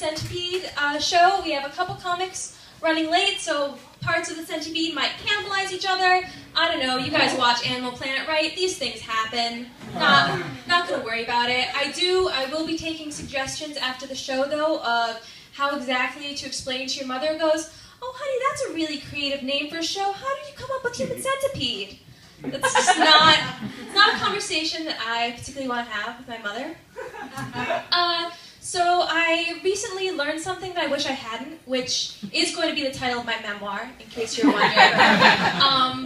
Centipede show. We have a couple comics running late, so parts of the Centipede might cannibalize each other. I don't know, you guys watch Animal Planet, right? These things happen. Not gonna worry about it. I will be taking suggestions after the show, though, of how exactly to explain to your mother. It goes, oh, honey, that's a really creative name for a show. How did you come up with Human Centipede? That's just not a conversation that I particularly want to have with my mother. So I recently learned something that I wish I hadn't, which is going to be the title of my memoir, in case you're wondering.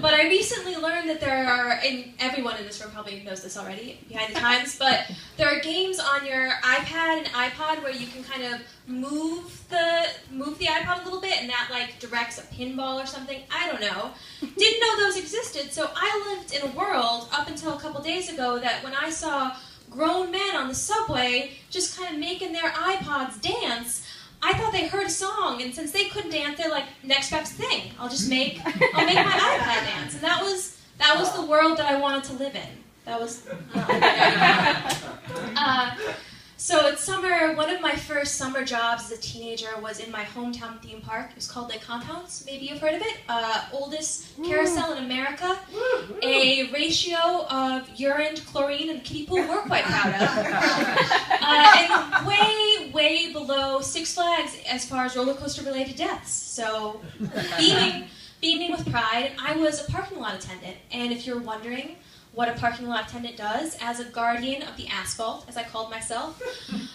But I recently learned that there are, and everyone in this room probably knows this already, behind the times, but there are games on your iPad and iPod where you can kind of move the iPod a little bit, and that like directs a pinball or something. I don't know. Didn't know those existed, so I lived in a world up until a couple days ago that when I saw grown men on the subway just kind of making their iPods dance, I thought they heard a song, and since they couldn't dance, they're like, next best thing, I'll make my iPad dance. And that was the world that I wanted to live in. That was so it's summer. One of my first summer jobs as a teenager was in my hometown theme park. It was called Lake Compounce. Maybe you've heard of it. Oldest carousel in America. A ratio of urine to chlorine in the kiddie pool we're quite proud of. And way, way below Six Flags as far as roller coaster related deaths. So beaming with pride. I was a parking lot attendant. And if you're wondering what a parking lot attendant does, as a guardian of the asphalt, as I called myself,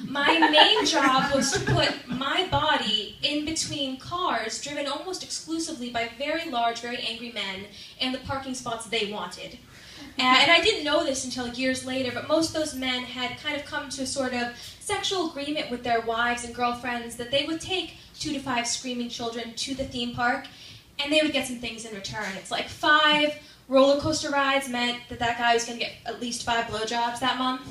my main job was to put my body in between cars driven almost exclusively by very large, very angry men and the parking spots they wanted. And I didn't know this until years later, but most of those men had kind of come to a sort of sexual agreement with their wives and girlfriends that they would take 2 to 5 screaming children to the theme park, and they would get some things in return. It's like 5 roller coaster rides meant that guy was going to get at least 5 blowjobs that month.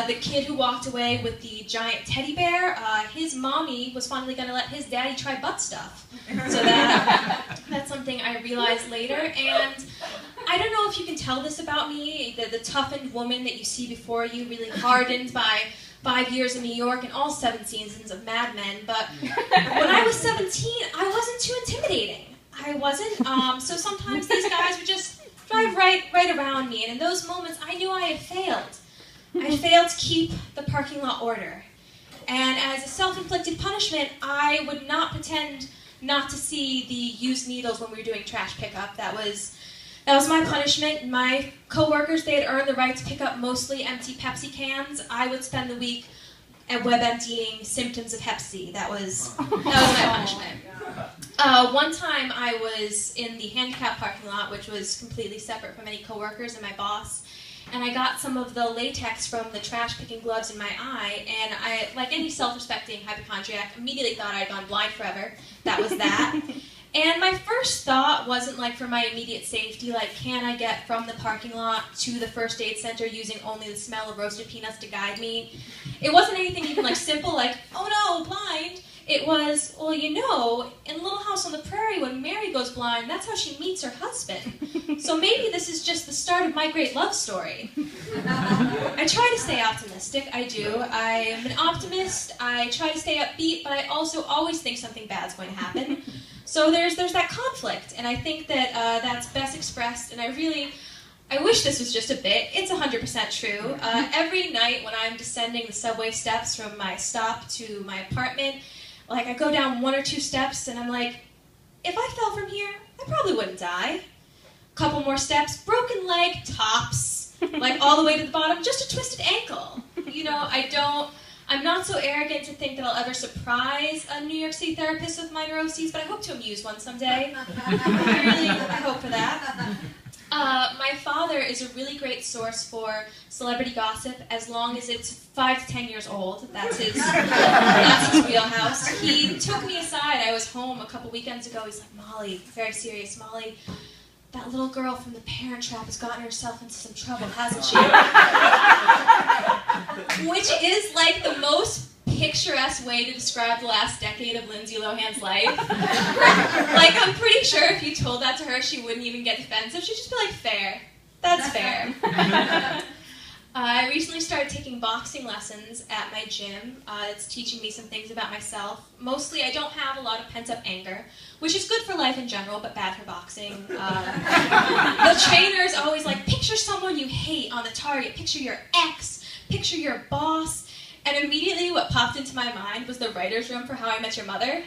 The kid who walked away with the giant teddy bear, his mommy was finally going to let his daddy try butt stuff. So that's something I realized later. And I don't know if you can tell this about me, the toughened woman that you see before you, really hardened by 5 years in New York and all 7 seasons of Mad Men. But when I was 17, I wasn't too intimidating. I wasn't. So sometimes these guys would just drive right around me, and in those moments, I knew I had failed. I failed to keep the parking lot order. And as a self-inflicted punishment, I would not pretend not to see the used needles when we were doing trash pickup. That was my punishment. My coworkers, they had earned the right to pick up mostly empty Pepsi cans. I would spend the week at web emptying symptoms of Hep C. That was my punishment. One time I was in the handicap parking lot, which was completely separate from any coworkers and my boss, and I got some of the latex from the trash picking gloves in my eye, and I, like any self-respecting hypochondriac, immediately thought I'd gone blind forever. That was that. And my first thought wasn't like for my immediate safety, like can I get from the parking lot to the first aid center using only the smell of roasted peanuts to guide me? It wasn't anything even like simple, like, oh no, blind. It was, well, you know, in Little House on the Prairie, when Mary goes blind, that's how she meets her husband. So maybe this is just the start of my great love story. I try to stay optimistic, I do. I am an optimist, I try to stay upbeat, but I also always think something bad's going to happen. So there's that conflict, and I think that that's best expressed, and I wish this was just a bit. It's 100% true. Every night when I'm descending the subway steps from my stop to my apartment, like I go down 1 or 2 steps and I'm like, if I fell from here, I probably wouldn't die. Couple more steps, broken leg, tops, like all the way to the bottom, just a twisted ankle. You know, I'm not so arrogant to think that I'll ever surprise a New York City therapist with my neuroses, but I hope to amuse one someday. I hope for that. My father is a really great source for celebrity gossip as long as it's 5 to 10 years old. That's his wheelhouse. He took me aside. I was home a couple weekends ago. He's like, Molly, very serious, Molly, that little girl from The Parent Trap has gotten herself into some trouble, hasn't she? Which is like the most picturesque way to describe the last decade of Lindsay Lohan's life. Like, I'm pretty sure if you told that to her, she wouldn't even get defensive. She'd just be like, fair. That's fair. I recently started taking boxing lessons at my gym. It's teaching me some things about myself. Mostly, I don't have a lot of pent-up anger, which is good for life in general, but bad for boxing. The trainer's always like, picture someone you hate on the target. Picture your ex. Picture your boss. And immediately what popped into my mind was the writer's room for How I Met Your Mother.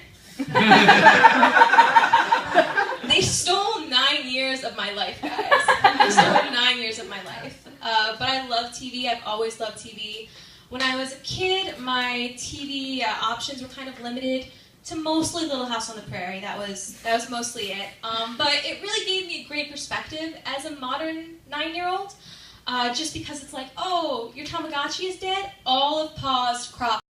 They stole 9 years of my life, guys. They stole 9 years of my life. But I love TV. I've always loved TV. When I was a kid, my TV options were kind of limited to mostly Little House on the Prairie. That was mostly it. But it really gave me a great perspective as a modern 9-year-old. Just because it's like, oh, your Tamagotchi is dead? All of Pa's crop